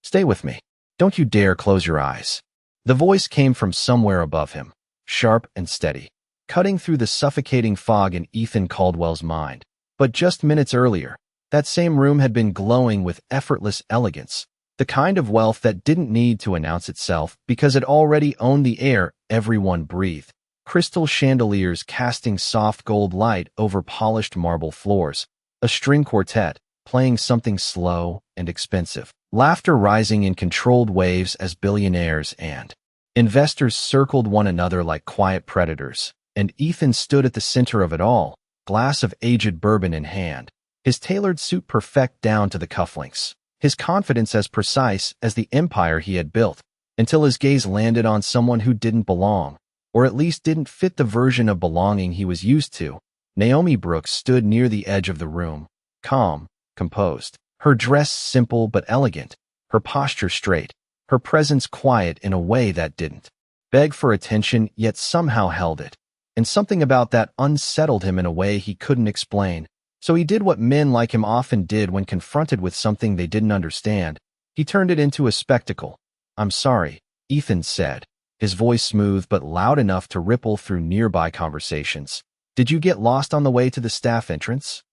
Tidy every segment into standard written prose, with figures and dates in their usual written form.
Stay with me. Don't you dare close your eyes. The voice came from somewhere above him, sharp and steady, cutting through the suffocating fog in Ethan Caldwell's mind. But just minutes earlier, that same room had been glowing with effortless elegance, the kind of wealth that didn't need to announce itself because it already owned the air everyone breathed. Crystal chandeliers casting soft gold light over polished marble floors, a string quartet playing something slow and expensive, laughter rising in controlled waves as billionaires and investors circled one another like quiet predators. And Ethan stood at the center of it all, glass of aged bourbon in hand, his tailored suit perfect down to the cufflinks, his confidence as precise as the empire he had built, until his gaze landed on someone who didn't belong, or at least didn't fit the version of belonging he was used to. Naomi Brooks stood near the edge of the room, calm, composed, her dress simple but elegant, her posture straight, her presence quiet in a way that didn't beg for attention yet somehow held it. And something about that unsettled him in a way he couldn't explain. So he did what men like him often did when confronted with something they didn't understand. He turned it into a spectacle. "I'm sorry," Ethan said, his voice smooth but loud enough to ripple through nearby conversations. "Did you get lost on the way to the staff entrance?"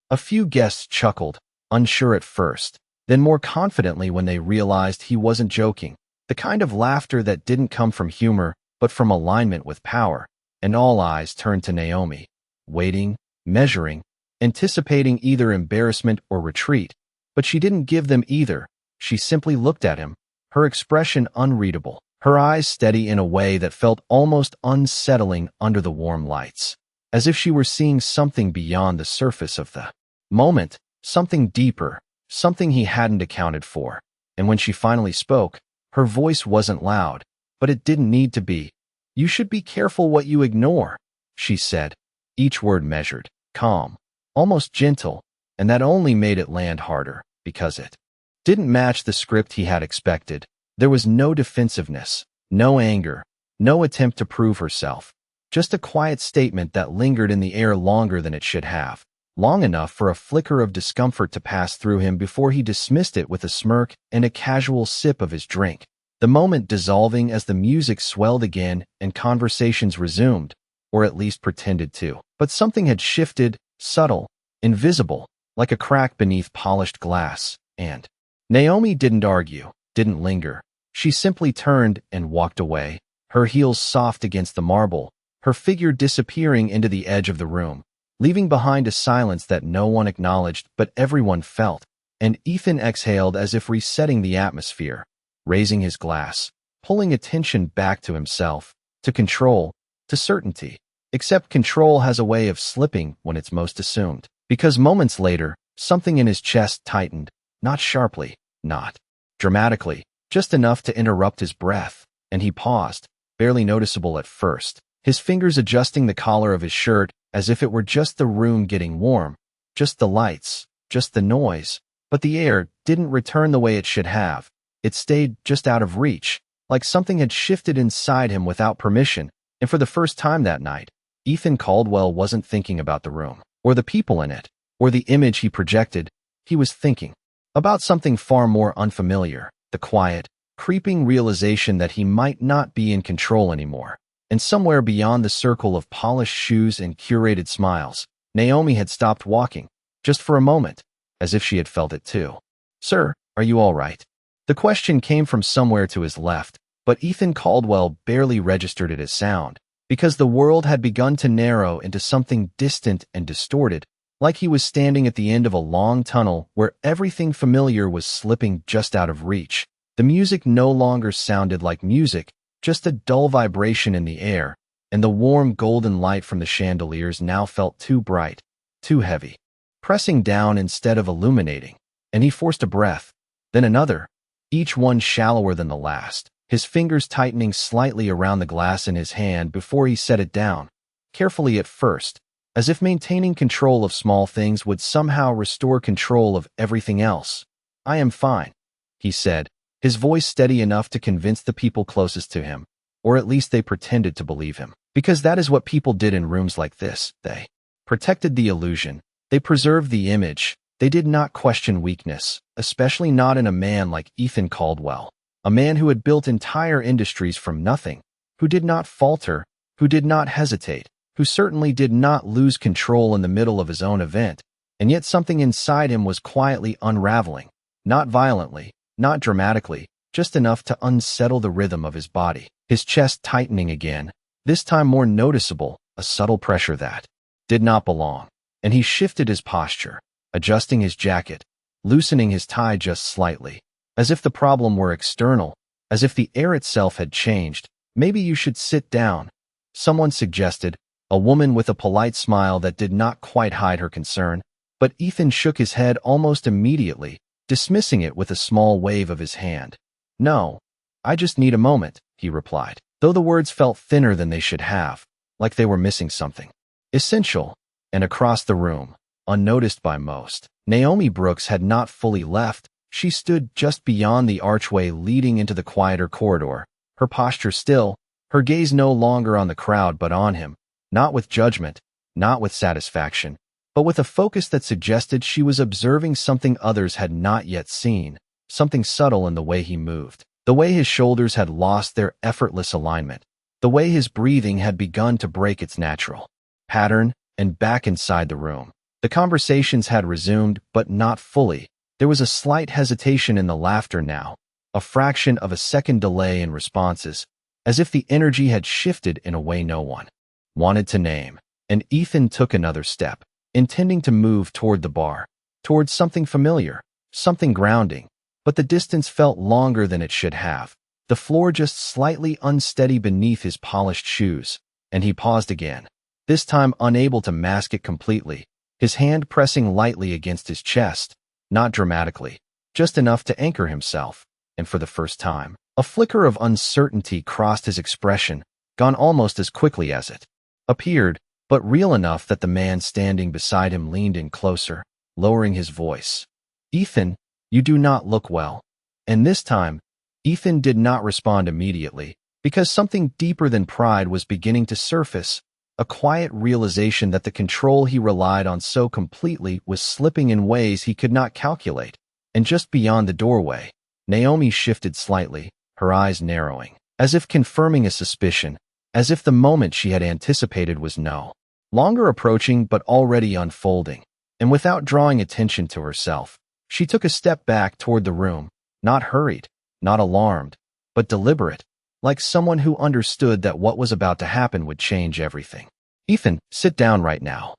A few guests chuckled, unsure at first, then more confidently when they realized he wasn't joking, the kind of laughter that didn't come from humor but from alignment with power. And all eyes turned to Naomi, waiting, measuring, anticipating either embarrassment or retreat. But she didn't give them either. She simply looked at him, her expression unreadable, her eyes steady in a way that felt almost unsettling under the warm lights, as if she were seeing something beyond the surface of the moment, something deeper, something he hadn't accounted for. And when she finally spoke, her voice wasn't loud, but it didn't need to be. "You should be careful what you ignore," she said, each word measured, calm, almost gentle, and that only made it land harder, because it didn't match the script he had expected. There was no defensiveness, no anger, no attempt to prove herself, just a quiet statement that lingered in the air longer than it should have, long enough for a flicker of discomfort to pass through him before he dismissed it with a smirk and a casual sip of his drink. The moment dissolving as the music swelled again and conversations resumed, or at least pretended to. But something had shifted, subtle, invisible, like a crack beneath polished glass, and Naomi didn't argue, didn't linger. She simply turned and walked away, her heels soft against the marble, her figure disappearing into the edge of the room, leaving behind a silence that no one acknowledged but everyone felt. And Ethan exhaled as if resetting the atmosphere, raising his glass, pulling attention back to himself, to control, to certainty. Except control has a way of slipping when it's most assumed. Because moments later, something in his chest tightened, not sharply, not dramatically, just enough to interrupt his breath, and he paused, barely noticeable at first, his fingers adjusting the collar of his shirt as if it were just the room getting warm, just the lights, just the noise. But the air didn't return the way it should have. It stayed just out of reach, like something had shifted inside him without permission. And for the first time that night, Ethan Caldwell wasn't thinking about the room, or the people in it, or the image he projected. He was thinking about something far more unfamiliar, the quiet, creeping realization that he might not be in control anymore. And somewhere beyond the circle of polished shoes and curated smiles, Naomi had stopped walking, just for a moment, as if she had felt it too. "Sir, are you all right?" The question came from somewhere to his left, but Ethan Caldwell barely registered it as sound, because the world had begun to narrow into something distant and distorted, like he was standing at the end of a long tunnel where everything familiar was slipping just out of reach. The music no longer sounded like music, just a dull vibration in the air, and the warm golden light from the chandeliers now felt too bright, too heavy, pressing down instead of illuminating. And he forced a breath, then another, each one shallower than the last, his fingers tightening slightly around the glass in his hand before he set it down, carefully at first, as if maintaining control of small things would somehow restore control of everything else. "I am fine," he said, his voice steady enough to convince the people closest to him, or at least they pretended to believe him. Because that is what people did in rooms like this. They protected the illusion, they preserved the image, They did not question weakness, especially not in a man like Ethan Caldwell, a man who had built entire industries from nothing, who did not falter, who did not hesitate, who certainly did not lose control in the middle of his own event, and yet something inside him was quietly unraveling, not violently, not dramatically, just enough to unsettle the rhythm of his body. His chest tightening again, this time more noticeable, a subtle pressure that did not belong. And he shifted his posture, adjusting his jacket, loosening his tie just slightly, as if the problem were external, as if the air itself had changed. Maybe you should sit down, someone suggested, a woman with a polite smile that did not quite hide her concern, but Ethan shook his head almost immediately, dismissing it with a small wave of his hand. No, I just need a moment, he replied, though the words felt thinner than they should have, like they were missing something essential. And across the room, unnoticed by most, Naomi Brooks had not fully left. She stood just beyond the archway leading into the quieter corridor, her posture still, her gaze no longer on the crowd but on him, not with judgment, not with satisfaction, but with a focus that suggested she was observing something others had not yet seen, something subtle in the way he moved, the way his shoulders had lost their effortless alignment, the way his breathing had begun to break its natural pattern. And back inside the room, the conversations had resumed, but not fully. There was a slight hesitation in the laughter now, a fraction of a second delay in responses, as if the energy had shifted in a way no one wanted to name. And Ethan took another step, intending to move toward the bar, towards something familiar, something grounding, but the distance felt longer than it should have, the floor just slightly unsteady beneath his polished shoes, and he paused again, this time unable to mask it completely, his hand pressing lightly against his chest, not dramatically, just enough to anchor himself, and for the first time, a flicker of uncertainty crossed his expression, gone almost as quickly as it appeared, but real enough that the man standing beside him leaned in closer, lowering his voice. Ethan, you do not look well. And this time, Ethan did not respond immediately, because something deeper than pride was beginning to surface, a quiet realization that the control he relied on so completely was slipping in ways he could not calculate. And just beyond the doorway, Naomi shifted slightly, her eyes narrowing, as if confirming a suspicion, as if the moment she had anticipated was no longer approaching but already unfolding. And without drawing attention to herself, she took a step back toward the room, not hurried, not alarmed, but deliberate, like someone who understood that what was about to happen would change everything. Ethan, sit down right now.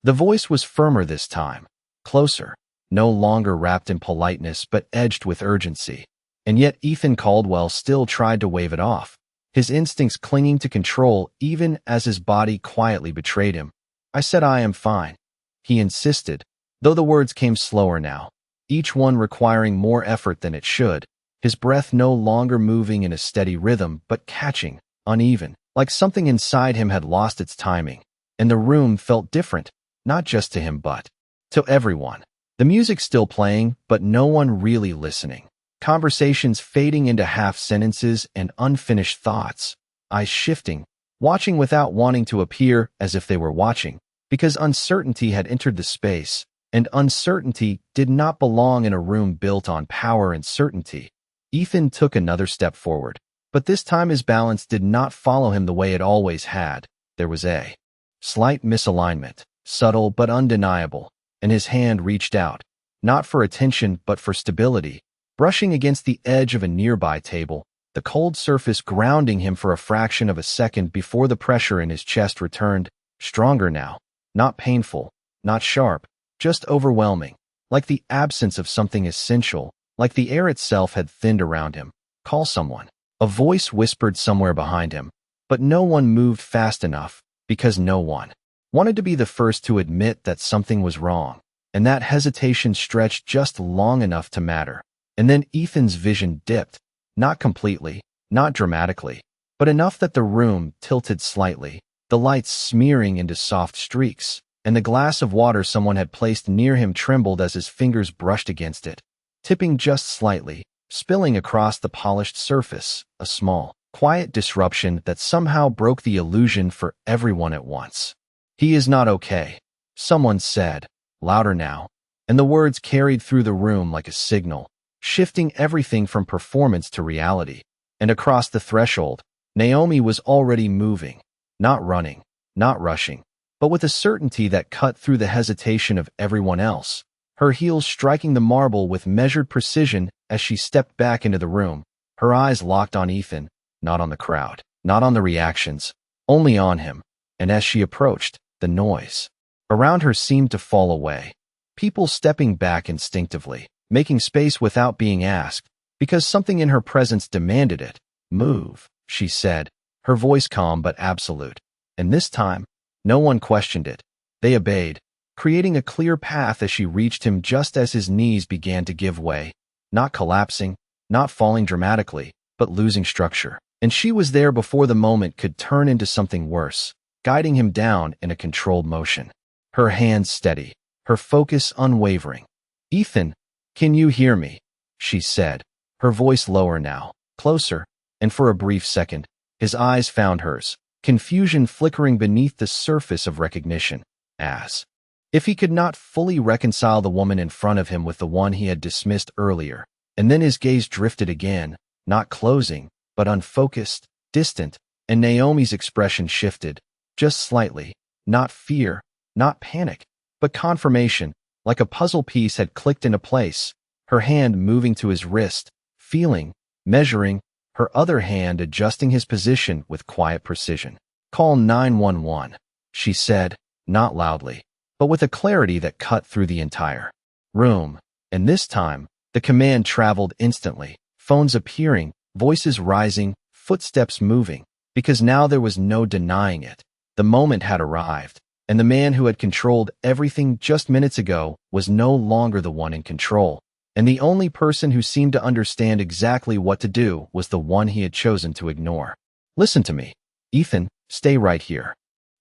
The voice was firmer this time, closer, no longer wrapped in politeness but edged with urgency. And yet Ethan Caldwell still tried to wave it off, his instincts clinging to control even as his body quietly betrayed him. I said I am fine, he insisted, though the words came slower now, each one requiring more effort than it should, his breath no longer moving in a steady rhythm but catching, uneven, like something inside him had lost its timing. And the room felt different, not just to him but to everyone. The music still playing, but no one really listening. Conversations fading into half-sentences and unfinished thoughts. Eyes shifting, watching without wanting to appear as if they were watching, because uncertainty had entered the space, and uncertainty did not belong in a room built on power and certainty. Ethan took another step forward, but this time his balance did not follow him the way it always had. There was a slight misalignment, subtle but undeniable, and his hand reached out, not for attention but for stability, brushing against the edge of a nearby table, the cold surface grounding him for a fraction of a second before the pressure in his chest returned, stronger now, not painful, not sharp, just overwhelming, like the absence of something essential, like the air itself had thinned around him. Call someone. A voice whispered somewhere behind him, but no one moved fast enough, because no one wanted to be the first to admit that something was wrong, and that hesitation stretched just long enough to matter. And then Ethan's vision dipped, not completely, not dramatically, but enough that the room tilted slightly, the lights smearing into soft streaks, and the glass of water someone had placed near him trembled as his fingers brushed against it, tipping just slightly, spilling across the polished surface, a small, quiet disruption that somehow broke the illusion for everyone at once. He is not okay, someone said, louder now, and the words carried through the room like a signal, shifting everything from performance to reality. And across the threshold, Naomi was already moving, not running, not rushing, but with a certainty that cut through the hesitation of everyone else, her heels striking the marble with measured precision as she stepped back into the room, her eyes locked on Ethan, not on the crowd, not on the reactions, only on him. And as she approached, the noise around her seemed to fall away, people stepping back instinctively, making space without being asked, because something in her presence demanded it. "Move," she said, her voice calm but absolute. And this time, no one questioned it. They obeyed, creating a clear path as she reached him just as his knees began to give way, not collapsing, not falling dramatically, but losing structure. And she was there before the moment could turn into something worse, guiding him down in a controlled motion. Her hands steady, her focus unwavering. "Ethan, can you hear me?" she said, her voice lower now, closer, and for a brief second, his eyes found hers, confusion flickering beneath the surface of recognition, as if he could not fully reconcile the woman in front of him with the one he had dismissed earlier. And then his gaze drifted again, not closing, but unfocused, distant, and Naomi's expression shifted, just slightly, not fear, not panic, but confirmation, like a puzzle piece had clicked into place, her hand moving to his wrist, feeling, measuring, her other hand adjusting his position with quiet precision. "Call 911, she said, not loudly, but with a clarity that cut through the entire room. And this time, the command traveled instantly, phones appearing, voices rising, footsteps moving, because now there was no denying it. The moment had arrived, and the man who had controlled everything just minutes ago was no longer the one in control. And the only person who seemed to understand exactly what to do was the one he had chosen to ignore. "Listen to me. Ethan, stay right here."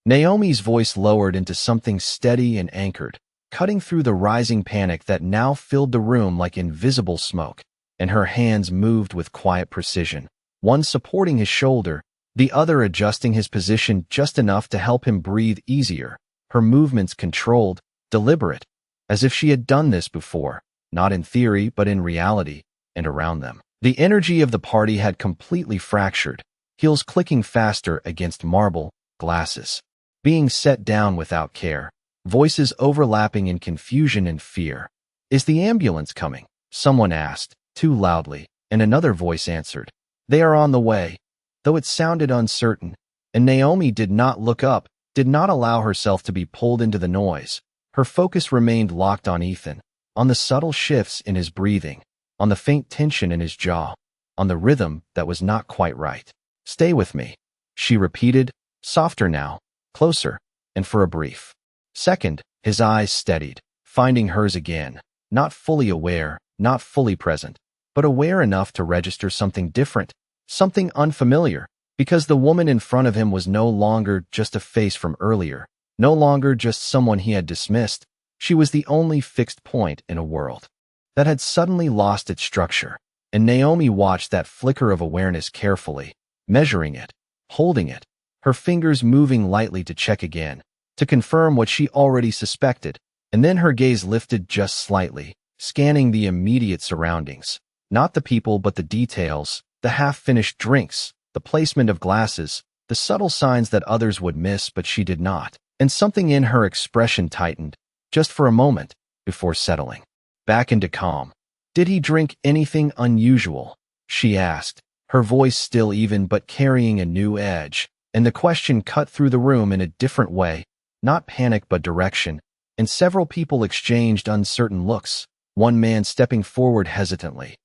Naomi's voice lowered into something steady and anchored, cutting through the rising panic that now filled the room like invisible smoke, and her hands moved with quiet precision, one supporting his shoulder, the other adjusting his position just enough to help him breathe easier, her movements controlled, deliberate, as if she had done this before. Not in theory, but in reality, and around them. The energy of the party had completely fractured, heels clicking faster against marble, glasses being set down without care, voices overlapping in confusion and fear. "Is the ambulance coming?" someone asked, too loudly, and another voice answered, "They are on the way," though it sounded uncertain, and Naomi did not look up, did not allow herself to be pulled into the noise. Her focus remained locked on Ethan, on the subtle shifts in his breathing, on the faint tension in his jaw, on the rhythm that was not quite right. "Stay with me," she repeated, softer now, closer, and for a brief second, his eyes steadied, finding hers again, not fully aware, not fully present, but aware enough to register something different, something unfamiliar, because the woman in front of him was no longer just a face from earlier, no longer just someone he had dismissed. She was the only fixed point in a world that had suddenly lost its structure, and Naomi watched that flicker of awareness carefully, measuring it, holding it, her fingers moving lightly to check again, to confirm what she already suspected, and then her gaze lifted just slightly, scanning the immediate surroundings, not the people but the details, the half-finished drinks, the placement of glasses, the subtle signs that others would miss but she did not, and something in her expression tightened, just for a moment, before settling back into calm. "Did he drink anything unusual?" she asked, her voice still even but carrying a new edge, and the question cut through the room in a different way, not panic but direction, and several people exchanged uncertain looks, one man stepping forward hesitantly.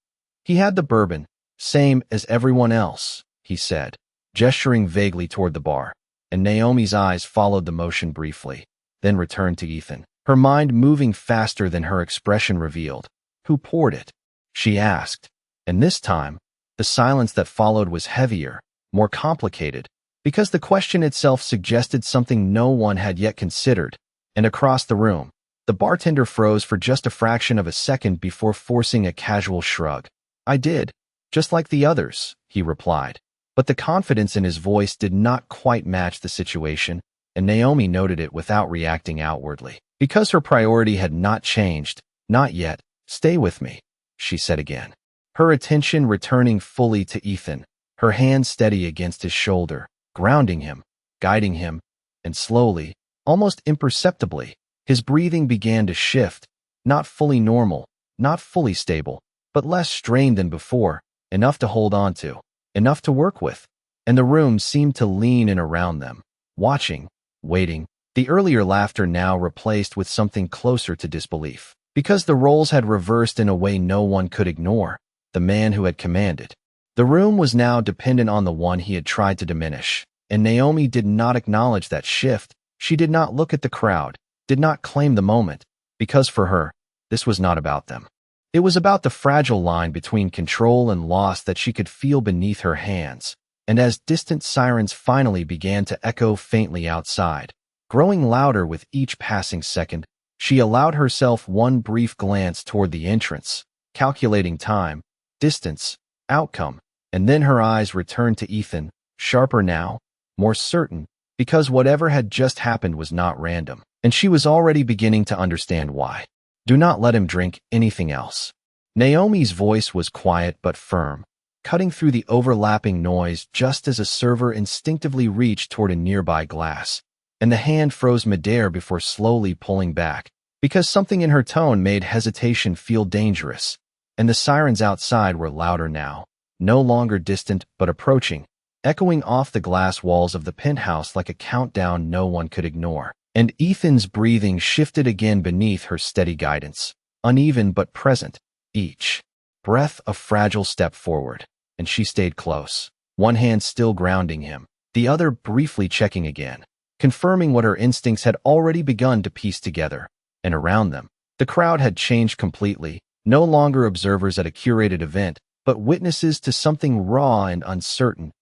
"He had the bourbon, same as everyone else," he said, gesturing vaguely toward the bar, and Naomi's eyes followed the motion briefly, then returned to Ethan, her mind moving faster than her expression revealed. "Who poured it?" she asked, and this time, the silence that followed was heavier, more complicated, because the question itself suggested something no one had yet considered, and across the room, the bartender froze for just a fraction of a second before forcing a casual shrug. "I did, just like the others," he replied, but the confidence in his voice did not quite match the situation, and Naomi noted it without reacting outwardly. Because her priority had not changed, Not yet. Stay with me, she said again. Her attention returning fully to Ethan, her hand steady against his shoulder, grounding him, guiding him, and slowly, almost imperceptibly, his breathing began to shift, not fully normal, not fully stable, but less strained than before, enough to hold on to, enough to work with. And the room seemed to lean in around them, watching, waiting, the earlier laughter now replaced with something closer to disbelief. Because the roles had reversed in a way no one could ignore, the man who had commanded. The room was now dependent on the one he had tried to diminish, and Naomi did not acknowledge that shift. She did not look at the crowd, did not claim the moment, because for her, this was not about them. It was about the fragile line between control and loss that she could feel beneath her hands, and as distant sirens finally began to echo faintly outside, growing louder with each passing second, she allowed herself one brief glance toward the entrance, calculating time, distance, outcome, and then her eyes returned to Ethan, sharper now, more certain, because whatever had just happened was not random, and she was already beginning to understand why. Do not let him drink anything else. Naomi's voice was quiet but firm, cutting through the overlapping noise just as a server instinctively reached toward a nearby glass, and the hand froze midair before slowly pulling back, because something in her tone made hesitation feel dangerous, and the sirens outside were louder now, no longer distant but approaching, echoing off the glass walls of the penthouse like a countdown no one could ignore. And Ethan's breathing shifted again beneath her steady guidance, uneven but present, each breath a fragile step forward, and she stayed close, one hand still grounding him, the other briefly checking again, confirming what her instincts had already begun to piece together. And around them, the crowd had changed completely, no longer observers at a curated event, but witnesses to something raw and uncertain,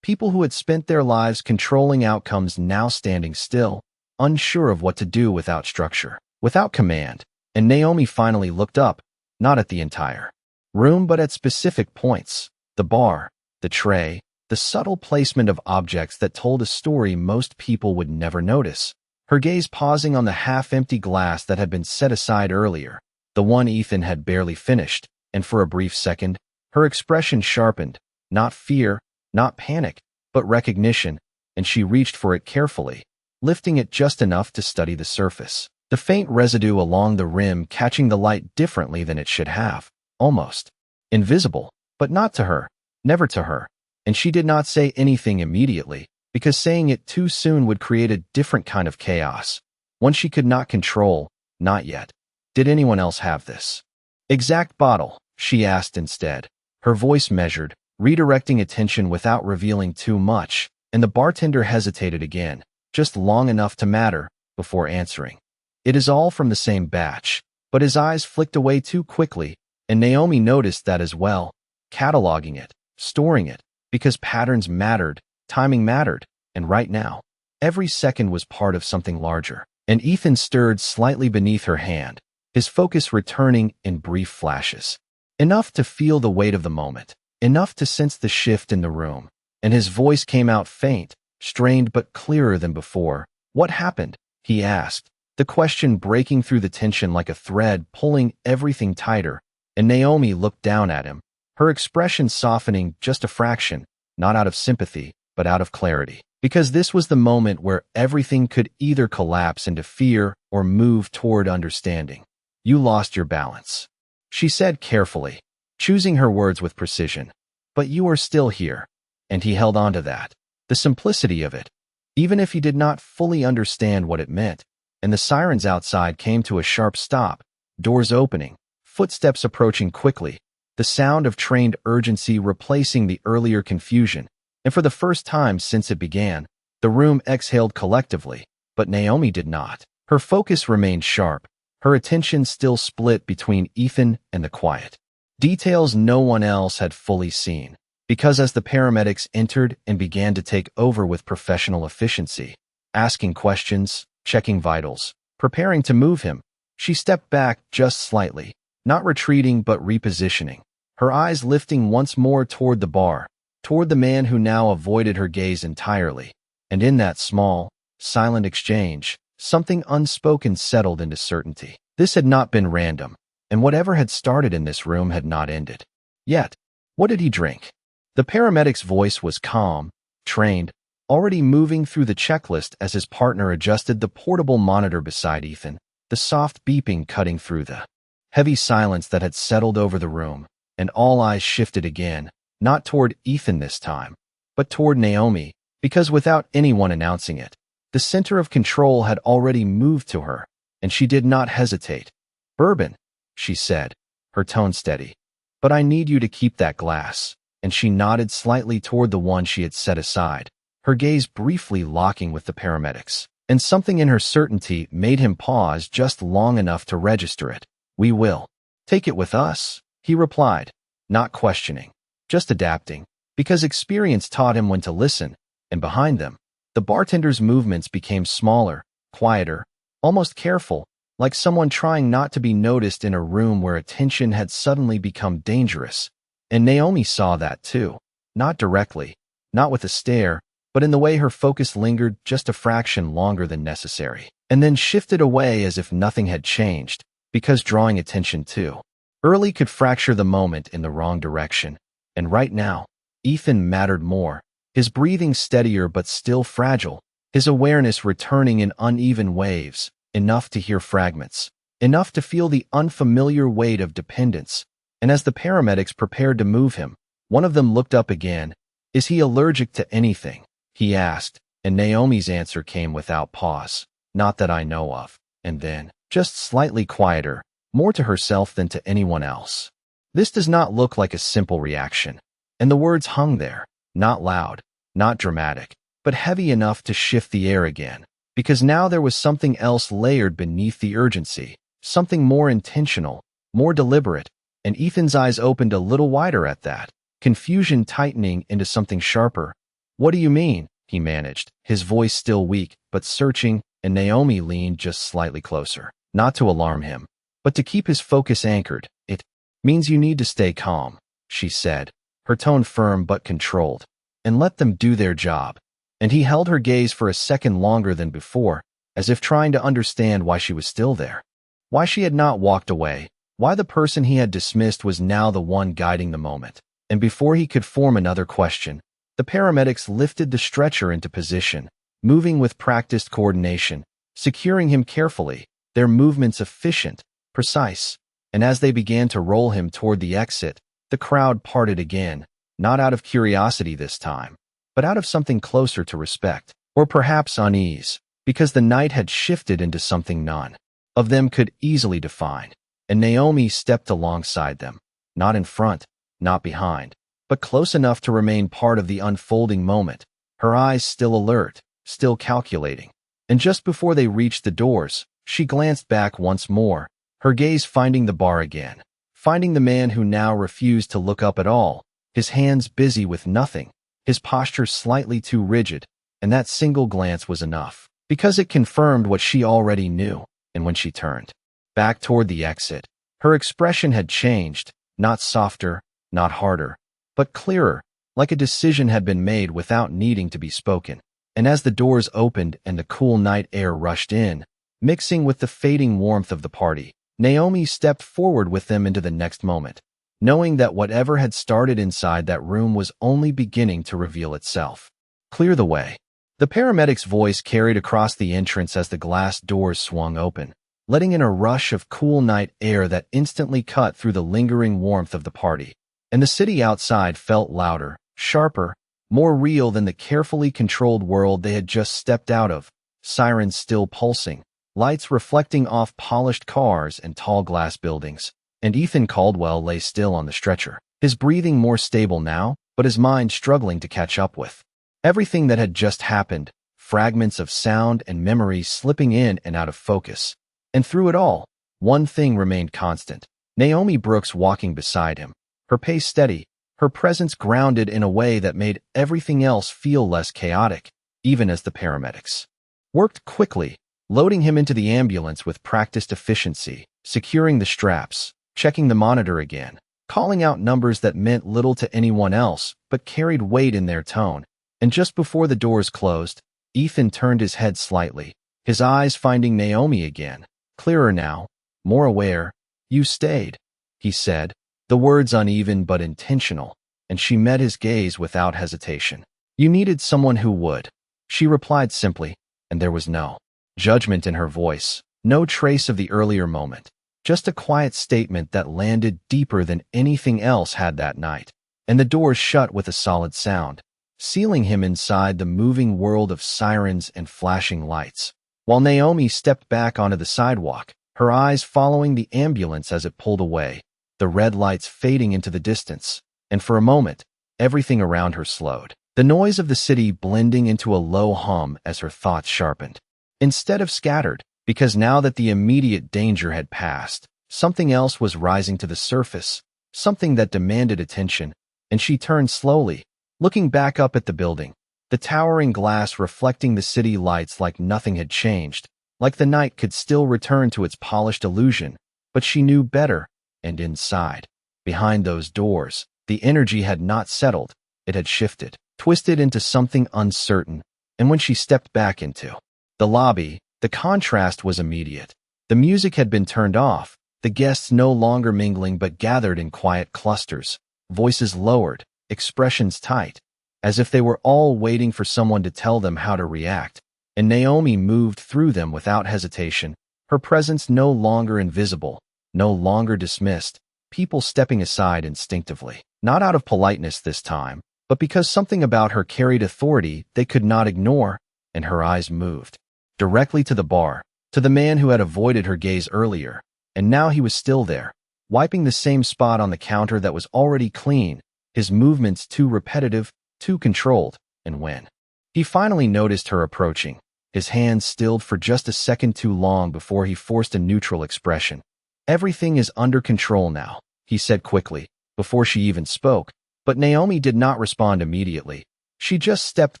people who had spent their lives controlling outcomes now standing still, unsure of what to do without structure, without command. And Naomi finally looked up, not at the entire room but at specific points, the bar, the tray, the subtle placement of objects that told a story most people would never notice, her gaze pausing on the half-empty glass that had been set aside earlier, the one Ethan had barely finished, and for a brief second, her expression sharpened, not fear, not panic, but recognition, and she reached for it carefully, lifting it just enough to study the surface, the faint residue along the rim catching the light differently than it should have, almost invisible, but not to her, never to her, and she did not say anything immediately, because saying it too soon would create a different kind of chaos, one she could not control, not yet. Did anyone else have this exact bottle? She asked instead, her voice measured, redirecting attention without revealing too much, and the bartender hesitated again, just long enough to matter, before answering. It is all from the same batch, but his eyes flicked away too quickly, and Naomi noticed that as well, cataloging it, storing it, because patterns mattered, timing mattered, and right now, every second was part of something larger. And Ethan stirred slightly beneath her hand, his focus returning in brief flashes. Enough to feel the weight of the moment, enough to sense the shift in the room, and his voice came out faint, strained but clearer than before. What happened? He asked, the question breaking through the tension like a thread pulling everything tighter, and Naomi looked down at him, her expression softening just a fraction, not out of sympathy, but out of clarity, because this was the moment where everything could either collapse into fear or move toward understanding. You lost your balance, she said carefully, choosing her words with precision. But you are still here. And he held on to that, the simplicity of it, even if he did not fully understand what it meant. And the sirens outside came to a sharp stop, doors opening, footsteps approaching quickly, the sound of trained urgency replacing the earlier confusion. And for the first time since it began, the room exhaled collectively, but Naomi did not. Her focus remained sharp, her attention still split between Ethan and the quiet details no one else had fully seen. Because as the paramedics entered and began to take over with professional efficiency, asking questions, checking vitals, preparing to move him, she stepped back just slightly, not retreating but repositioning, her eyes lifting once more toward the bar, toward the man who now avoided her gaze entirely. And in that small, silent exchange, something unspoken settled into certainty. This had not been random. and whatever had started in this room had not ended. Yet, what did he drink? The paramedic's voice was calm, trained, already moving through the checklist as his partner adjusted the portable monitor beside Ethan, the soft beeping cutting through the heavy silence that had settled over the room, and all eyes shifted again, not toward Ethan this time, but toward Naomi, because without anyone announcing it, the center of control had already moved to her, and she did not hesitate. "Bourbon," she said, her tone steady. "But I need you to keep that glass," and she nodded slightly toward the one she had set aside, her gaze briefly locking with the paramedics, and something in her certainty made him pause just long enough to register it. "We will take it with us," he replied, not questioning, just adapting, because experience taught him when to listen, and behind them, the bartender's movements became smaller, quieter, almost careful, like someone trying not to be noticed in a room where attention had suddenly become dangerous. And Naomi saw that too, not directly, not with a stare, but in the way her focus lingered just a fraction longer than necessary, and then shifted away as if nothing had changed, because drawing attention too early could fracture the moment in the wrong direction. And right now, Ethan mattered more, his breathing steadier but still fragile, his awareness returning in uneven waves, enough to hear fragments, enough to feel the unfamiliar weight of dependence. And as the paramedics prepared to move him, one of them looked up again. "Is he allergic to anything?" he asked, and Naomi's answer came without pause. "Not that I know of." And then, just slightly quieter, more to herself than to anyone else, "This does not look like a simple reaction." And the words hung there, not loud, not dramatic, but heavy enough to shift the air again, because now there was something else layered beneath the urgency, something more intentional, more deliberate, and Ethan's eyes opened a little wider at that, confusion tightening into something sharper. "What do you mean?" he managed, his voice still weak, but searching, and Naomi leaned just slightly closer, not to alarm him, but to keep his focus anchored. "It means you need to stay calm," she said, her tone firm but controlled, "and let them do their job." And he held her gaze for a second longer than before, as if trying to understand why she was still there, why she had not walked away, why the person he had dismissed was now the one guiding the moment. And before he could form another question, the paramedics lifted the stretcher into position, moving with practiced coordination, securing him carefully, their movements efficient, precise. And as they began to roll him toward the exit, the crowd parted again, not out of curiosity this time, but out of something closer to respect, or perhaps unease, because the night had shifted into something none of them could easily define. And Naomi stepped alongside them, not in front, not behind, but close enough to remain part of the unfolding moment, her eyes still alert, still calculating. And just before they reached the doors, she glanced back once more, her gaze finding the bar again, finding the man who now refused to look up at all, his hands busy with nothing, his posture slightly too rigid, and that single glance was enough, because it confirmed what she already knew. And when she turned back toward the exit, her expression had changed, not softer, not harder, but clearer, like a decision had been made without needing to be spoken. And as the doors opened and the cool night air rushed in, mixing with the fading warmth of the party, Naomi stepped forward with them into the next moment, knowing that whatever had started inside that room was only beginning to reveal itself. "Clear the way." The paramedic's voice carried across the entrance as the glass doors swung open, letting in a rush of cool night air that instantly cut through the lingering warmth of the party. And the city outside felt louder, sharper, more real than the carefully controlled world they had just stepped out of, sirens still pulsing, lights reflecting off polished cars and tall glass buildings. And Ethan Caldwell lay still on the stretcher, his breathing more stable now, but his mind struggling to catch up with everything that had just happened, fragments of sound and memory slipping in and out of focus. And through it all, one thing remained constant: Naomi Brooks walking beside him, her pace steady, her presence grounded in a way that made everything else feel less chaotic, even as the paramedics worked quickly, loading him into the ambulance with practiced efficiency, securing the straps, checking the monitor again, calling out numbers that meant little to anyone else but carried weight in their tone. And just before the doors closed, Ethan turned his head slightly, his eyes finding Naomi again, clearer now, more aware, You stayed, he said, the words uneven but intentional, and she met his gaze without hesitation. You needed someone who would. She replied simply, and there was no judgment in her voice, no trace of the earlier moment, just a quiet statement that landed deeper than anything else had that night. And the doors shut with a solid sound, sealing him inside the moving world of sirens and flashing lights. While Naomi stepped back onto the sidewalk, her eyes following the ambulance as it pulled away, the red lights fading into the distance, and for a moment, everything around her slowed. The noise of the city blending into a low hum as her thoughts sharpened. Instead of scattered, because now that the immediate danger had passed, something else was rising to the surface, something that demanded attention, and she turned slowly, looking back up at the building, the towering glass reflecting the city lights like nothing had changed, like the night could still return to its polished illusion. But she knew better, and inside, behind those doors, the energy had not settled, it had shifted, twisted into something uncertain, and when she stepped back into the lobby, the contrast was immediate. The music had been turned off, the guests no longer mingling but gathered in quiet clusters, voices lowered, expressions tight, as if they were all waiting for someone to tell them how to react. And Naomi moved through them without hesitation, her presence no longer invisible, no longer dismissed, people stepping aside instinctively, not out of politeness this time, but because something about her carried authority they could not ignore, and her eyes moved directly to the bar, to the man who had avoided her gaze earlier, and now he was still there, wiping the same spot on the counter that was already clean, his movements too repetitive, too controlled. And when he finally noticed her approaching, his hands stilled for just a second too long before he forced a neutral expression. Everything is under control now, he said quickly, before she even spoke, but Naomi did not respond immediately. She just stepped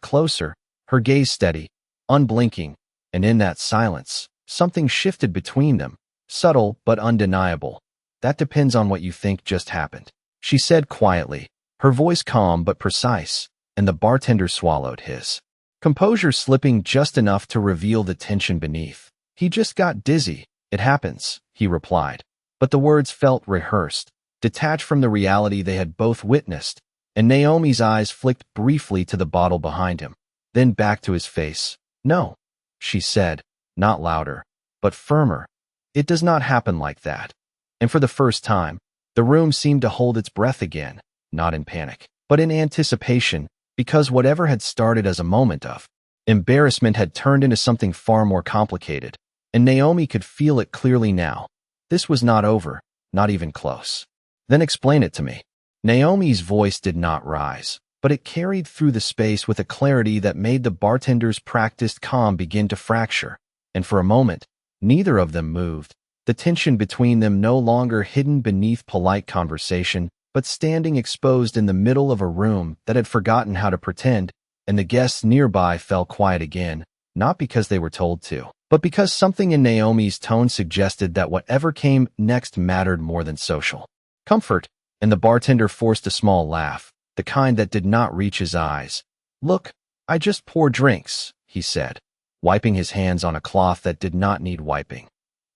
closer, her gaze steady, unblinking, and in that silence, something shifted between them, subtle but undeniable. That depends on what you think just happened, she said quietly, her voice calm but precise, and the bartender swallowed his composure, slipping just enough to reveal the tension beneath. He just got dizzy. It happens, he replied, but the words felt rehearsed, detached from the reality they had both witnessed, and Naomi's eyes flicked briefly to the bottle behind him, then back to his face. No, she said, not louder, but firmer. It does not happen like that. And for the first time, the room seemed to hold its breath again, not in panic, but in anticipation, because whatever had started as a moment of embarrassment had turned into something far more complicated, and Naomi could feel it clearly now. This was not over, not even close. Then explain it to me. Naomi's voice did not rise, but it carried through the space with a clarity that made the bartender's practiced calm begin to fracture, and for a moment, neither of them moved, the tension between them no longer hidden beneath polite conversation, but standing exposed in the middle of a room that had forgotten how to pretend, and the guests nearby fell quiet again, not because they were told to, but because something in Naomi's tone suggested that whatever came next mattered more than social comfort, and the bartender forced a small laugh, the kind that did not reach his eyes. Look, I just pour drinks, he said, wiping his hands on a cloth that did not need wiping.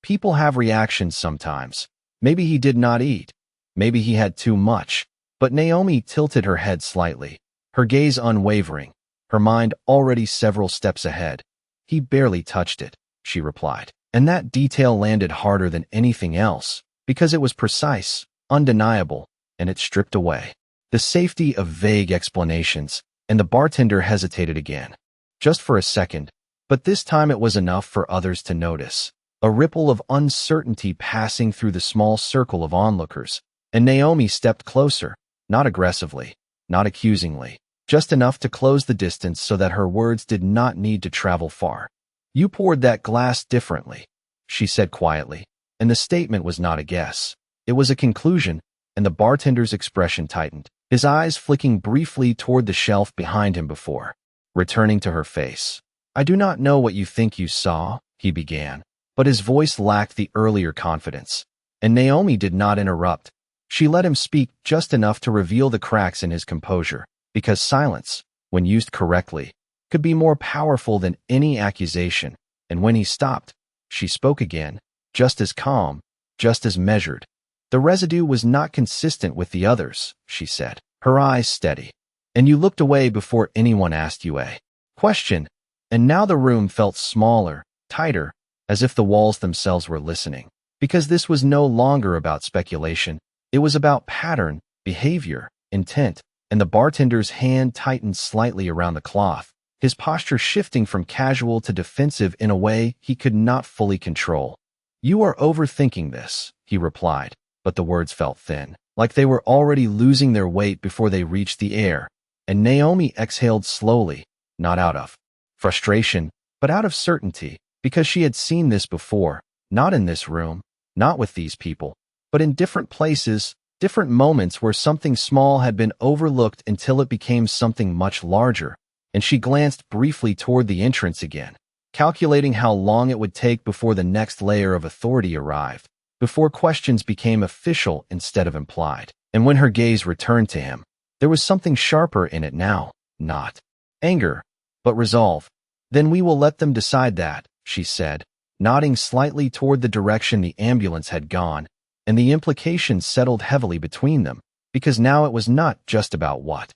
People have reactions sometimes. Maybe he did not eat. Maybe he had too much. But Naomi tilted her head slightly, her gaze unwavering, her mind already several steps ahead. He barely touched it, she replied. And that detail landed harder than anything else, because it was precise, undeniable, and it stripped away the safety of vague explanations, and the bartender hesitated again. Just for a second, but this time it was enough for others to notice. A ripple of uncertainty passing through the small circle of onlookers, and Naomi stepped closer, not aggressively, not accusingly, just enough to close the distance so that her words did not need to travel far. You poured that glass differently, she said quietly, and the statement was not a guess. It was a conclusion, and the bartender's expression tightened, his eyes flicking briefly toward the shelf behind him before returning to her face. I do not know what you think you saw, he began, but his voice lacked the earlier confidence, and Naomi did not interrupt. She let him speak just enough to reveal the cracks in his composure, because silence, when used correctly, could be more powerful than any accusation, and when he stopped, she spoke again, just as calm, just as measured. The residue was not consistent with the others, she said, her eyes steady. And you looked away before anyone asked you a question. And now the room felt smaller, tighter, as if the walls themselves were listening. Because this was no longer about speculation. It was about pattern, behavior, intent, and the bartender's hand tightened slightly around the cloth, his posture shifting from casual to defensive in a way he could not fully control. You are overthinking this, he replied, but the words felt thin, like they were already losing their weight before they reached the air, and Naomi exhaled slowly, not out of frustration, but out of certainty, because she had seen this before, not in this room, not with these people, but in different places, different moments where something small had been overlooked until it became something much larger, and she glanced briefly toward the entrance again, calculating how long it would take before the next layer of authority arrived, before questions became official instead of implied. And when her gaze returned to him, there was something sharper in it now, not anger, but resolve. Then we will let them decide that, she said, nodding slightly toward the direction the ambulance had gone, and the implications settled heavily between them, because now it was not just about what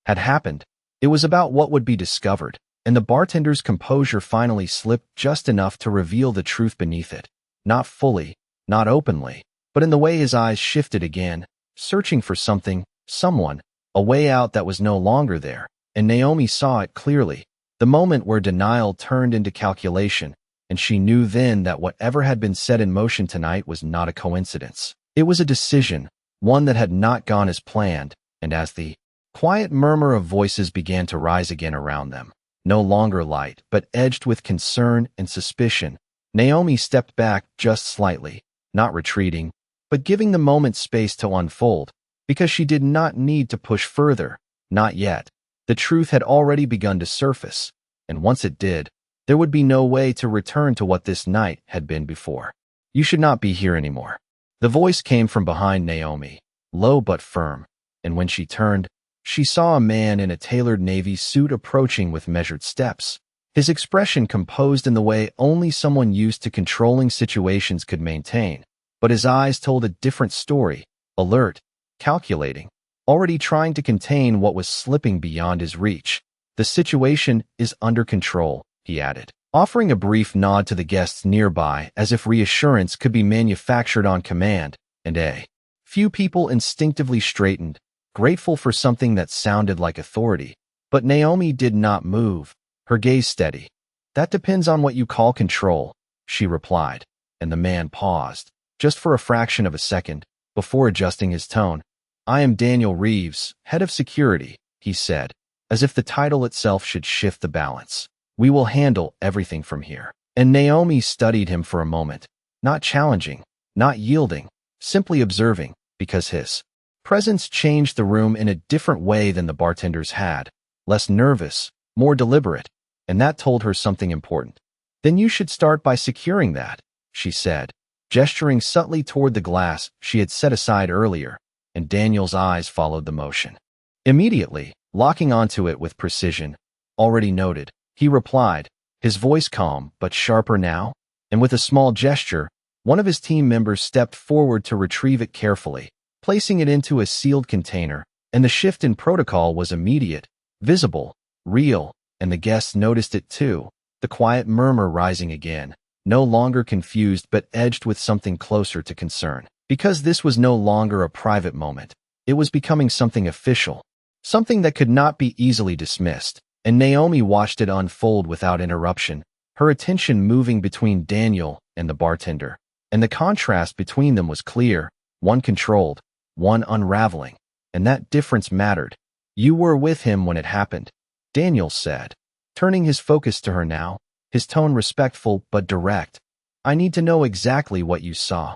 had happened. It was about what would be discovered, and the bartender's composure finally slipped just enough to reveal the truth beneath it. Not fully, not openly, but in the way his eyes shifted again, searching for something, someone, a way out that was no longer there, and Naomi saw it clearly, the moment where denial turned into calculation, and she knew then that whatever had been set in motion tonight was not a coincidence. It was a decision, one that had not gone as planned, and as the quiet murmur of voices began to rise again around them, no longer light but edged with concern and suspicion, Naomi stepped back just slightly, not retreating, but giving the moment space to unfold, because she did not need to push further, not yet. The truth had already begun to surface, and once it did, there would be no way to return to what this night had been before. You should not be here anymore. The voice came from behind Naomi, low but firm, and when she turned, she saw a man in a tailored navy suit approaching with measured steps, his expression composed in the way only someone used to controlling situations could maintain, but his eyes told a different story, alert, calculating, already trying to contain what was slipping beyond his reach. The situation is under control, he added, offering a brief nod to the guests nearby as if reassurance could be manufactured on command, and a few people instinctively straightened, grateful for something that sounded like authority. But Naomi did not move, her gaze steady. That depends on what you call control, she replied, and the man paused, just for a fraction of a second, before adjusting his tone. I am Daniel Reeves, head of security, he said, as if the title itself should shift the balance. We will handle everything from here. And Naomi studied him for a moment, not challenging, not yielding, simply observing, because his presence changed the room in a different way than the bartenders had, less nervous, more deliberate, and that told her something important. Then you should start by securing that, she said, gesturing subtly toward the glass she had set aside earlier, and Daniel's eyes followed the motion. Immediately, locking onto it with precision, already noted, he replied, his voice calm but sharper now, and with a small gesture, one of his team members stepped forward to retrieve it carefully, placing it into a sealed container, and the shift in protocol was immediate, visible, real, and the guests noticed it too, the quiet murmur rising again, no longer confused but edged with something closer to concern. Because this was no longer a private moment, it was becoming something official, something that could not be easily dismissed, and Naomi watched it unfold without interruption, her attention moving between Daniel and the bartender. And the contrast between them was clear, one controlled, one unraveling, and that difference mattered. You were with him when it happened, Daniel said, turning his focus to her now, his tone respectful but direct. I need to know exactly what you saw.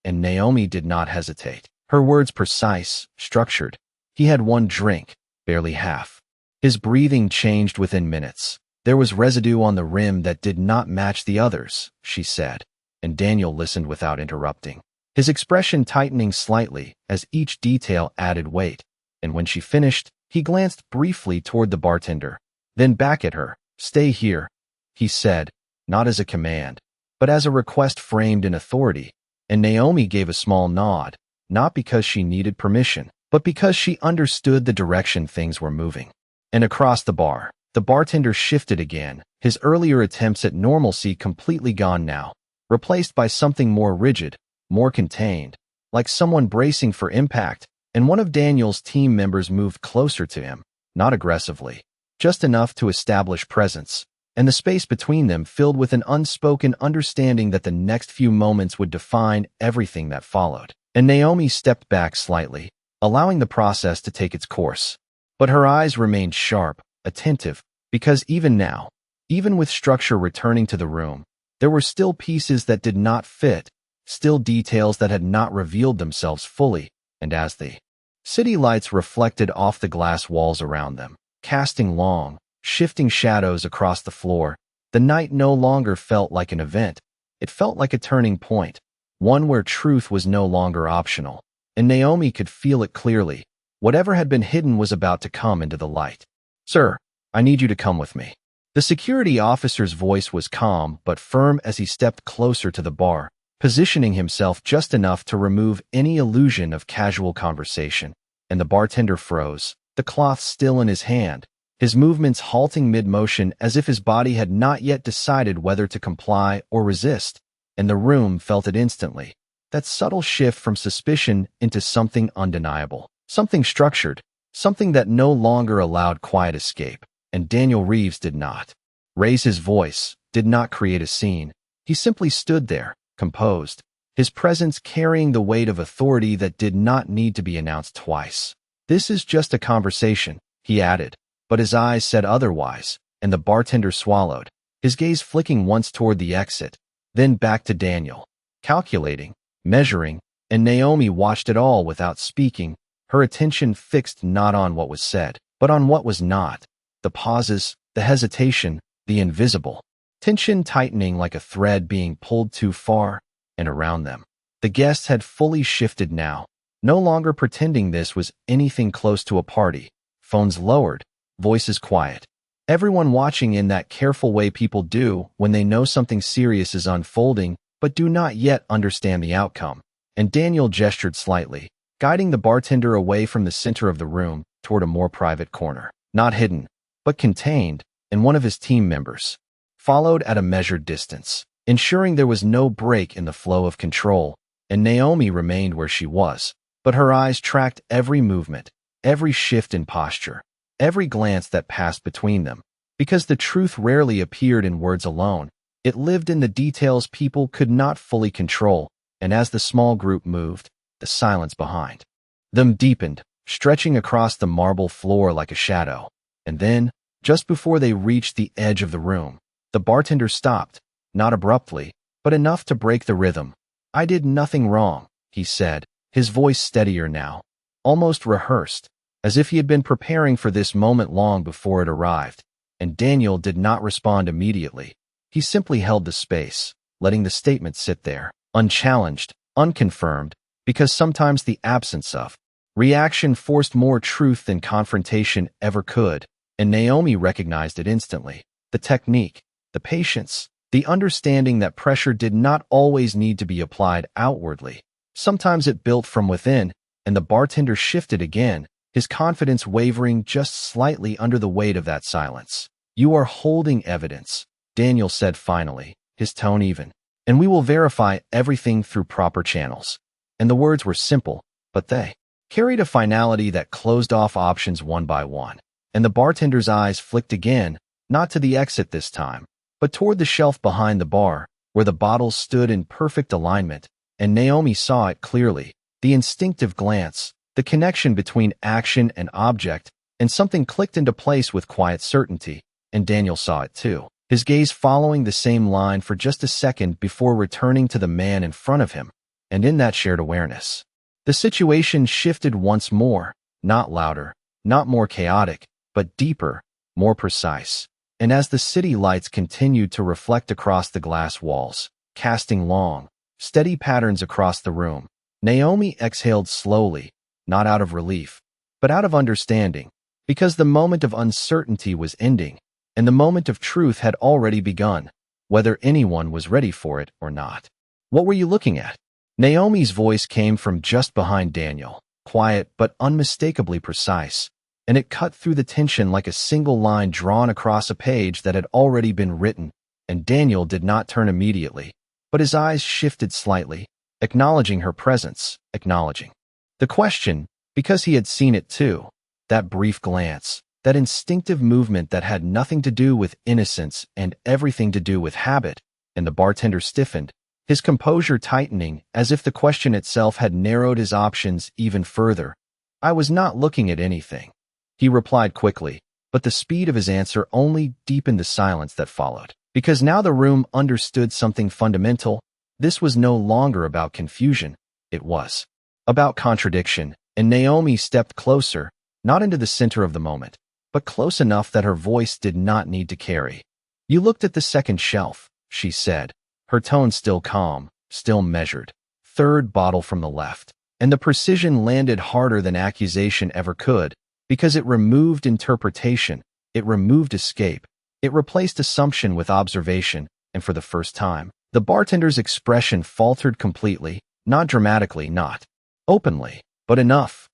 And Naomi did not hesitate, her words precise, structured. He had one drink, barely half. His breathing changed within minutes. There was residue on the rim that did not match the others, she said, and Daniel listened without interrupting, his expression tightening slightly as each detail added weight. And when she finished, he glanced briefly toward the bartender, then back at her. Stay here, he said, not as a command, but as a request framed in authority. and Naomi gave a small nod, not because she needed permission, but because she understood the direction things were moving. And across the bar, the bartender shifted again, his earlier attempts at normalcy completely gone now, replaced by something more rigid, more contained, like someone bracing for impact, and one of Daniel's team members moved closer to him, not aggressively, just enough to establish presence, and the space between them filled with an unspoken understanding that the next few moments would define everything that followed. And Naomi stepped back slightly, allowing the process to take its course. But her eyes remained sharp, attentive, because even now, even with structure returning to the room, there were still pieces that did not fit, still details that had not revealed themselves fully, and as the city lights reflected off the glass walls around them, casting long, shifting shadows across the floor, the night no longer felt like an event. It felt like a turning point, one where truth was no longer optional, and Naomi could feel it clearly. Whatever had been hidden was about to come into the light. "Sir, I need you to come with me." The security officer's voice was calm but firm as he stepped closer to the bar, positioning himself just enough to remove any illusion of casual conversation. And the bartender froze, the cloth still in his hand, his movements halting mid-motion as if his body had not yet decided whether to comply or resist. And the room felt it instantly, that subtle shift from suspicion into something undeniable. Something structured, something that no longer allowed quiet escape. And Daniel Reeves did not raise his voice, did not create a scene. He simply stood there, composed, his presence carrying the weight of authority that did not need to be announced twice. "This is just a conversation," he added, but his eyes said otherwise, and the bartender swallowed, his gaze flicking once toward the exit, then back to Daniel, calculating, measuring, and Naomi watched it all without speaking, her attention fixed not on what was said, but on what was not. The pauses, the hesitation, the invisible tension tightening like a thread being pulled too far, and around them. The guests had fully shifted now, no longer pretending this was anything close to a party. Phones lowered, voices quiet. Everyone watching in that careful way people do when they know something serious is unfolding, but do not yet understand the outcome. And Daniel gestured slightly, guiding the bartender away from the center of the room toward a more private corner, not hidden, but contained, and one of his team members followed at a measured distance, ensuring there was no break in the flow of control, and Naomi remained where she was, but her eyes tracked every movement, every shift in posture, every glance that passed between them, because the truth rarely appeared in words alone. It lived in the details people could not fully control, and as the small group moved, the silence behind them deepened, stretching across the marble floor like a shadow. And then, just before they reached the edge of the room, the bartender stopped, not abruptly, but enough to break the rhythm. "I did nothing wrong," he said, his voice steadier now, almost rehearsed, as if he had been preparing for this moment long before it arrived. And Daniel did not respond immediately. He simply held the space, letting the statement sit there, unchallenged, unconfirmed, because sometimes the absence of reaction forced more truth than confrontation ever could, and Naomi recognized it instantly. The technique, the patience, the understanding that pressure did not always need to be applied outwardly. Sometimes it built from within, and the bartender shifted again, his confidence wavering just slightly under the weight of that silence. "You are holding evidence," Daniel said finally, his tone even, "and we will verify everything through proper channels." And the words were simple, but they carried a finality that closed off options one by one. And the bartender's eyes flicked again, not to the exit this time, but toward the shelf behind the bar, where the bottles stood in perfect alignment, and Naomi saw it clearly, the instinctive glance, the connection between action and object, and something clicked into place with quiet certainty, and Daniel saw it too, his gaze following the same line for just a second before returning to the man in front of him. And in that shared awareness, the situation shifted once more, not louder, not more chaotic, but deeper, more precise. And as the city lights continued to reflect across the glass walls, casting long, steady patterns across the room, Naomi exhaled slowly, not out of relief, but out of understanding, because the moment of uncertainty was ending, and the moment of truth had already begun, whether anyone was ready for it or not. "What were you looking at?" Naomi's voice came from just behind Daniel, quiet but unmistakably precise, and it cut through the tension like a single line drawn across a page that had already been written, and Daniel did not turn immediately, but his eyes shifted slightly, acknowledging her presence, acknowledging the question, because he had seen it too, that brief glance, that instinctive movement that had nothing to do with innocence and everything to do with habit, and the bartender stiffened, his composure tightening as if the question itself had narrowed his options even further. "I was not looking at anything," he replied quickly, but the speed of his answer only deepened the silence that followed. Because now the room understood something fundamental. This was no longer about confusion, it was about contradiction, and Naomi stepped closer, not into the center of the moment, but close enough that her voice did not need to carry. "You looked at the second shelf," she said, her tone still calm, still measured. "Third bottle from the left." And the precision landed harder than accusation ever could, because it removed interpretation, it removed escape, it replaced assumption with observation, and for the first time, the bartender's expression faltered completely, not dramatically, not openly, but enough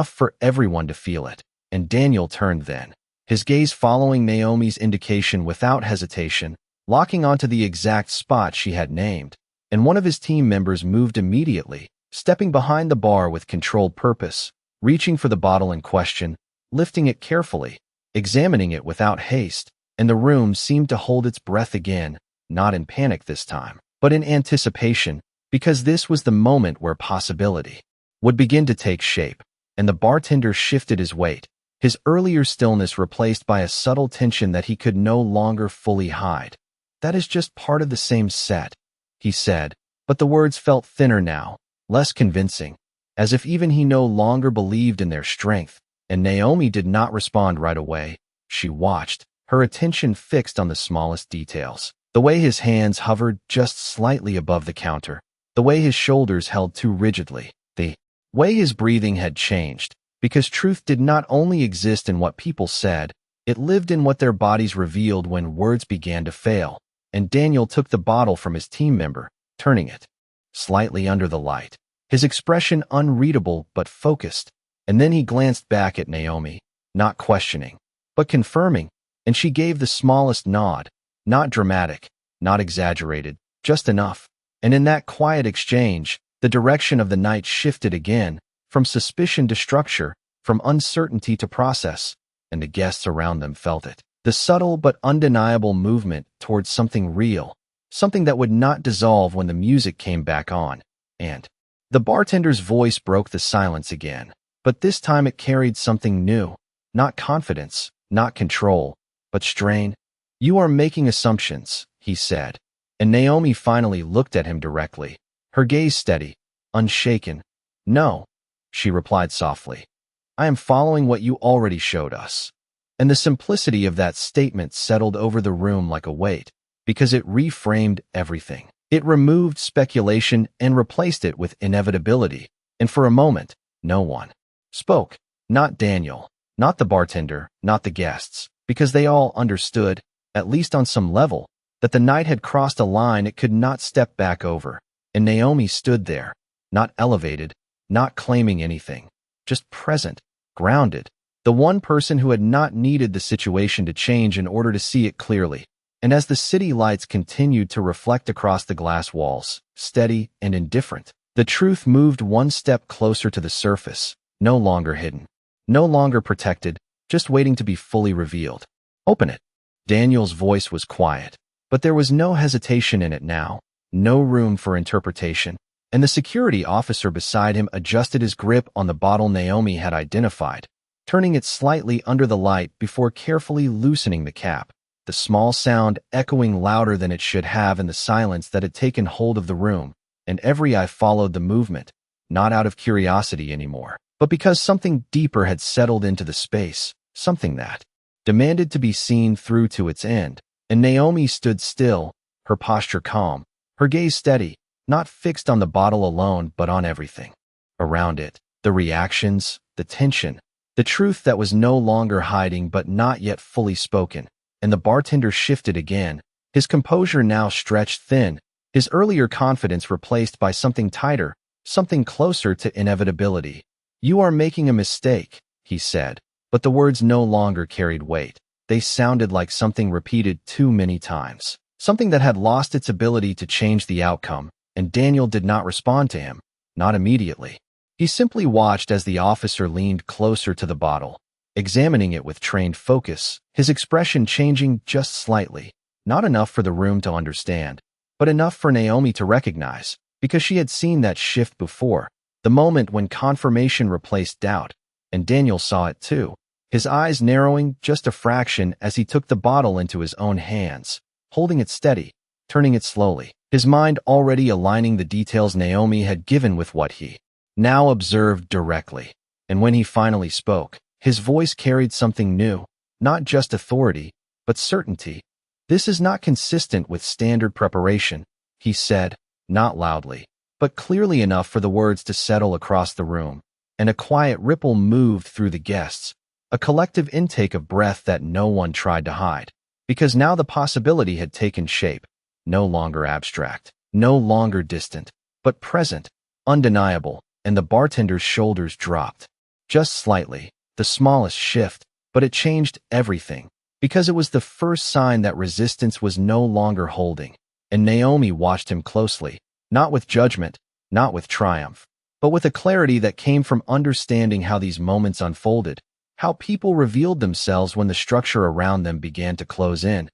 for everyone to feel it. And Daniel turned then, his gaze following Naomi's indication without hesitation, locking onto the exact spot she had named, and one of his team members moved immediately, stepping behind the bar with controlled purpose, reaching for the bottle in question, lifting it carefully, examining it without haste, and the room seemed to hold its breath again, not in panic this time, but in anticipation, because this was the moment where possibility would begin to take shape, and the bartender shifted his weight, his earlier stillness replaced by a subtle tension that he could no longer fully hide. "That is just part of the same set," he said, but the words felt thinner now, less convincing, as if even he no longer believed in their strength. And Naomi did not respond right away. She watched, her attention fixed on the smallest details. The way his hands hovered just slightly above the counter, the way his shoulders held too rigidly, the way his breathing had changed, because truth did not only exist in what people said, it lived in what their bodies revealed when words began to fail. And Daniel took the bottle from his team member, turning it slightly under the light, his expression unreadable but focused, and then he glanced back at Naomi, not questioning, but confirming, and she gave the smallest nod, not dramatic, not exaggerated, just enough. And in that quiet exchange, the direction of the night shifted again, from suspicion to structure, from uncertainty to process, and the guests around them felt it. The subtle but undeniable movement towards something real, something that would not dissolve when the music came back on. And the bartender's voice broke the silence again, but this time it carried something new, not confidence, not control, but strain. "You are making assumptions," he said, and Naomi finally looked at him directly, her gaze steady, unshaken. "No," she replied softly. "I am following what you already showed us." And the simplicity of that statement settled over the room like a weight, because it reframed everything. It removed speculation and replaced it with inevitability, and for a moment, no one spoke. Not Daniel, not the bartender, not the guests, because they all understood, at least on some level, that the night had crossed a line it could not step back over. And Naomi stood there, not elevated, not claiming anything, just present, grounded, the one person who had not needed the situation to change in order to see it clearly. And as the city lights continued to reflect across the glass walls, steady and indifferent, the truth moved one step closer to the surface, no longer hidden, no longer protected, just waiting to be fully revealed. "Open it." Daniel's voice was quiet, but there was no hesitation in it now, no room for interpretation, and the security officer beside him adjusted his grip on the bottle Naomi had identified, turning it slightly under the light before carefully loosening the cap, the small sound echoing louder than it should have in the silence that had taken hold of the room, and every eye followed the movement, not out of curiosity anymore, but because something deeper had settled into the space, something that demanded to be seen through to its end. And Naomi stood still, her posture calm, her gaze steady, not fixed on the bottle alone but on everything around it, the reactions, the tension, the truth that was no longer hiding but not yet fully spoken. And the bartender shifted again, his composure now stretched thin, his earlier confidence replaced by something tighter, something closer to inevitability. "You are making a mistake," he said, but the words no longer carried weight. They sounded like something repeated too many times, something that had lost its ability to change the outcome, and Daniel did not respond to him, not immediately. He simply watched as the officer leaned closer to the bottle, examining it with trained focus, his expression changing just slightly, not enough for the room to understand, but enough for Naomi to recognize, because she had seen that shift before, the moment when confirmation replaced doubt, and Daniel saw it too, his eyes narrowing just a fraction as he took the bottle into his own hands, holding it steady, turning it slowly, his mind already aligning the details Naomi had given with what he now observed directly. And when he finally spoke, his voice carried something new, not just authority, but certainty. "This is not consistent with standard preparation," he said, not loudly, but clearly enough for the words to settle across the room, and a quiet ripple moved through the guests, a collective intake of breath that no one tried to hide, because now the possibility had taken shape, no longer abstract, no longer distant, but present, undeniable, and the bartender's shoulders dropped. Just slightly, the smallest shift, but it changed everything, because it was the first sign that resistance was no longer holding, and Naomi watched him closely, not with judgment, not with triumph, but with a clarity that came from understanding how these moments unfolded, how people revealed themselves when the structure around them began to close in.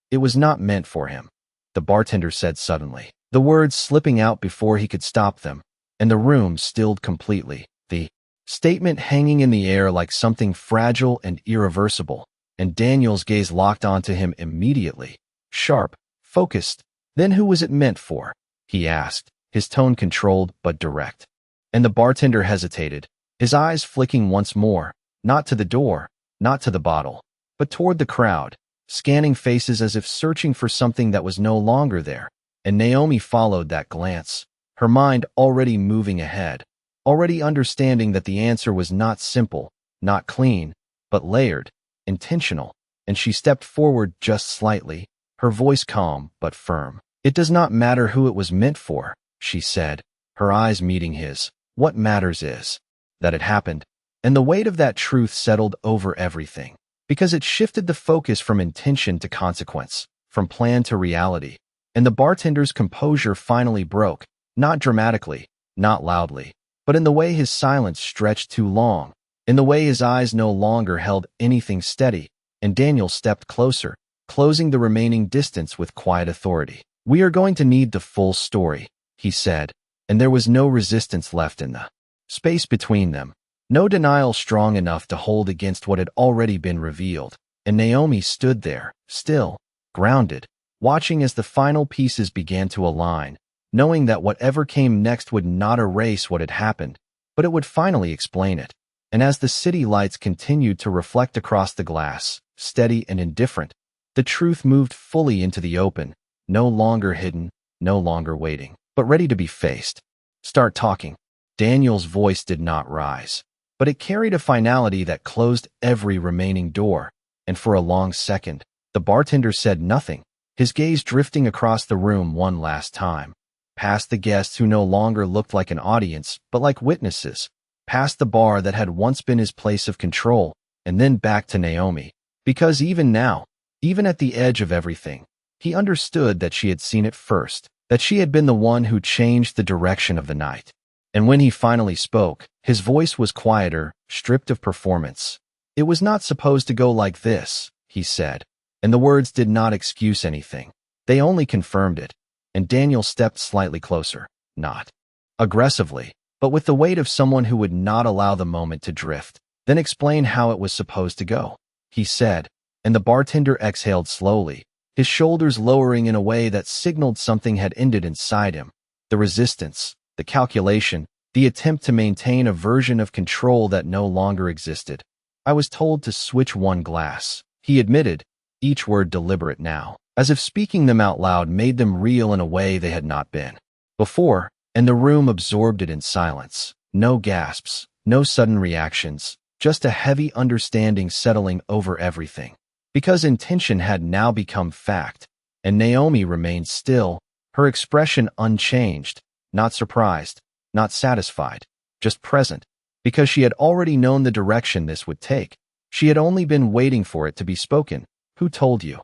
"It was not meant for him," the bartender said suddenly, the words slipping out before he could stop them, and the room stilled completely, the statement hanging in the air like something fragile and irreversible, and Daniel's gaze locked onto him immediately, sharp, focused. "Then who was it meant for?" he asked, his tone controlled but direct. And the bartender hesitated, his eyes flicking once more, not to the door, not to the bottle, but toward the crowd, scanning faces as if searching for something that was no longer there. And Naomi followed that glance, her mind already moving ahead, already understanding that the answer was not simple, not clean, but layered, intentional, and she stepped forward just slightly, her voice calm but firm. "It does not matter who it was meant for," she said, her eyes meeting his. "What matters is that it happened." And the weight of that truth settled over everything, because it shifted the focus from intention to consequence, from plan to reality. And the bartender's composure finally broke, not dramatically, not loudly, but in the way his silence stretched too long, in the way his eyes no longer held anything steady, and Daniel stepped closer, closing the remaining distance with quiet authority. "We are going to need the full story," he said, and there was no resistance left in the space between them. No denial strong enough to hold against what had already been revealed, and Naomi stood there, still, grounded, watching as the final pieces began to align, knowing that whatever came next would not erase what had happened, but it would finally explain it. And as the city lights continued to reflect across the glass, steady and indifferent, the truth moved fully into the open, no longer hidden, no longer waiting, but ready to be faced. "Start talking." Daniel's voice did not rise, but it carried a finality that closed every remaining door, and for a long second, the bartender said nothing, his gaze drifting across the room one last time, past the guests who no longer looked like an audience, but like witnesses, past the bar that had once been his place of control, and then back to Naomi, because even now, even at the edge of everything, he understood that she had seen it first, that she had been the one who changed the direction of the night. And when he finally spoke, his voice was quieter, stripped of performance. "It was not supposed to go like this," he said, and the words did not excuse anything. They only confirmed it, and Daniel stepped slightly closer, not aggressively, but with the weight of someone who would not allow the moment to drift. "Then explain how it was supposed to go," he said, and the bartender exhaled slowly, his shoulders lowering in a way that signaled something had ended inside him. The resistance, the calculation, the attempt to maintain a version of control that no longer existed. "I was told to switch one glass," he admitted, each word deliberate now, as if speaking them out loud made them real in a way they had not been before, and the room absorbed it in silence. No gasps, no sudden reactions, just a heavy understanding settling over everything. Because intention had now become fact, and Naomi remained still, her expression unchanged, not surprised, not satisfied, just present, because she had already known the direction this would take. She had only been waiting for it to be spoken. "Who told you?"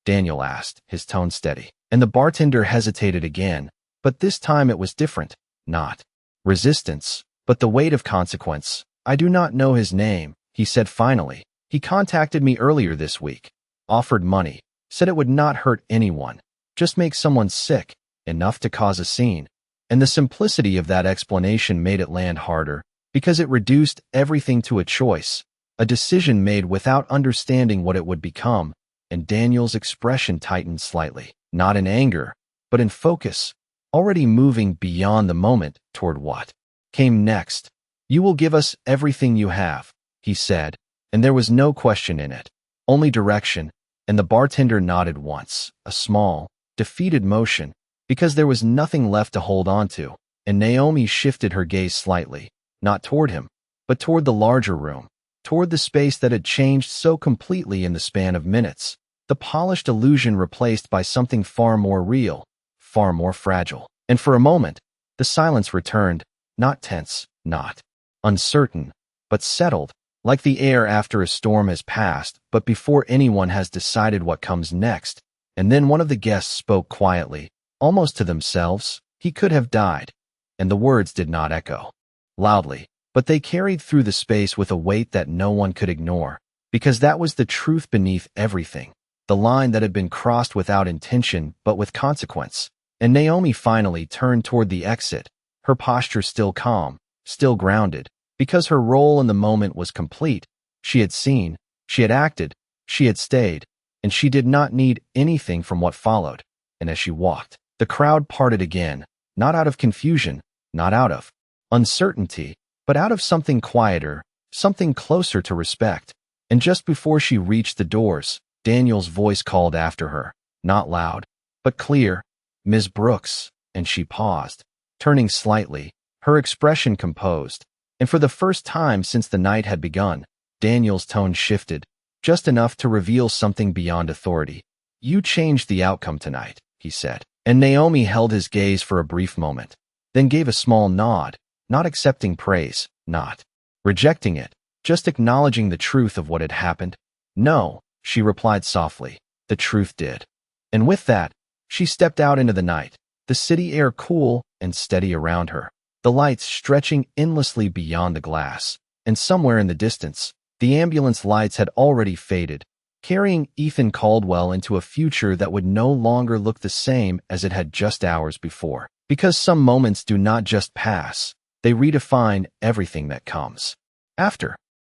Daniel asked, his tone steady. And the bartender hesitated again, but this time it was different. Not resistance, but the weight of consequence. "I do not know his name," he said finally. "He contacted me earlier this week, offered money, said it would not hurt anyone, just make someone sick, enough to cause a scene." And the simplicity of that explanation made it land harder, because it reduced everything to a choice, a decision made without understanding what it would become. And Daniel's expression tightened slightly, not in anger, but in focus, already moving beyond the moment toward what came next. "You will give us everything you have," he said, and there was no question in it, only direction, and the bartender nodded once, a small, defeated motion, because there was nothing left to hold on to, and Naomi shifted her gaze slightly, not toward him, but toward the larger room, toward the space that had changed so completely in the span of minutes, the polished illusion replaced by something far more real, far more fragile. And for a moment, the silence returned, not tense, not uncertain, but settled, like the air after a storm has passed, but before anyone has decided what comes next. And then one of the guests spoke quietly, almost to themselves. "He could have died." And the words did not echo loudly, but they carried through the space with a weight that no one could ignore, because that was the truth beneath everything, the line that had been crossed without intention but with consequence. And Naomi finally turned toward the exit, her posture still calm, still grounded, because her role in the moment was complete. She had seen, she had acted, she had stayed, and she did not need anything from what followed. And as she walked, the crowd parted again, not out of confusion, not out of uncertainty, but out of something quieter, something closer to respect. And just before she reached the doors, Daniel's voice called after her, not loud, but clear, "Ms. Brooks," and she paused, turning slightly, her expression composed. And for the first time since the night had begun, Daniel's tone shifted, just enough to reveal something beyond authority. "You changed the outcome tonight," he said. And Naomi held his gaze for a brief moment, then gave a small nod, not accepting praise, not rejecting it, just acknowledging the truth of what had happened. "No," she replied softly, "the truth did." And with that, she stepped out into the night, the city air cool and steady around her, the lights stretching endlessly beyond the glass. And somewhere in the distance, the ambulance lights had already faded, carrying Ethan Caldwell into a future that would no longer look the same as it had just hours before. Because some moments do not just pass, they redefine everything that comes after.